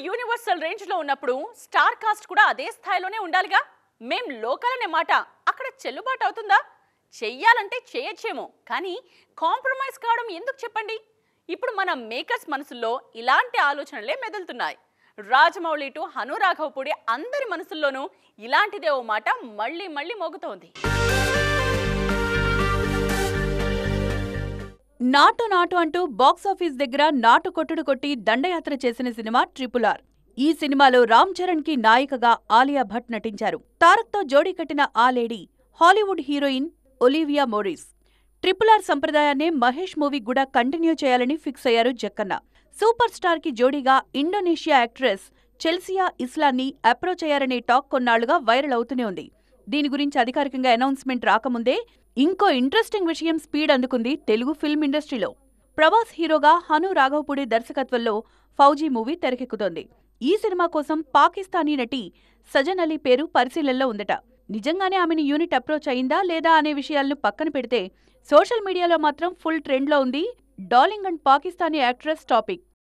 Universal range లో ఉన్నప్పుడు star cast కూడా అదే స్థాయిలోనే ఉండాలిగా. మేం లోకల్ అనే మాట అక్కడ చెల్లుబాటు అవుతుందా? చెయ్యాలంటే చేయొచ్చేమో, కానీ కాంప్రమైజ్ కావడం ఎందుకు చెప్పండి? ఇప్పుడు మన మేకర్స్ మనసుల్లో ఇలాంటి ఆలోచనలే మెదులుతున్నాయి. రాజమౌళి టు హను రాఘవపూడి అందరి మనసుల్లోనూ ఇలాంటిదే ఓ మాట మళ్ళీ మళ్ళీ మోగుతోంది. నాటు నాటు అంటూ బాక్సాఫీస్ దగ్గర నాటు కొట్టుడు కొట్టి దండయాత్ర చేసిన సినిమా RRR. ఈ సినిమాలో రామ్ చరణ్ కి నాయికగా ఆలియా భట్ నటించారు. తారక్తో జోడీ కట్టిన ఆ lady Hollywood heroine Olivia Morris. RRR సంప్రదాయాన్నే మహేష్ మూవీ కూడా కంటిన్యూ చేయాలని ఫిక్స్ అయ్యారు జక్కన్న. సూపర్ స్టార్ కి జోడీగా ఇండోనేషియా యాక్ట్రెస్ చెల్సియా ఇస్లాన్ని అప్రోచ్ అయ్యారనే టాక్ కొన్నాళ్లుగా వైరల్ అవుతూనే ఉంది. దీని గురించి అధికారికంగా అనౌన్స్మెంట్ రాకముందే ఇంకో ఇంట్రెస్టింగ్ విషయం స్పీడ్ అందుకుంది తెలుగు ఫిల్మ్ ఇండస్ట్రీలో. ప్రభాస్ హీరోగా హను రాఘవపూడి దర్శకత్వంలో ఫౌజీ మూవీ తెరకెక్కుతోంది. ఈ సినిమా కోసం పాకిస్తానీ నటి సజన్ అలీ పేరు పరిశీలనలో ఉందట. నిజంగానే ఆమెను యూనిట్ అప్రోచ్ అయిందా లేదా అనే విషయాలను పక్కన పెడితే సోషల్ మీడియాలో మాత్రం ఫుల్ ట్రెండ్లో ఉంది darling and Pakistani actress topic.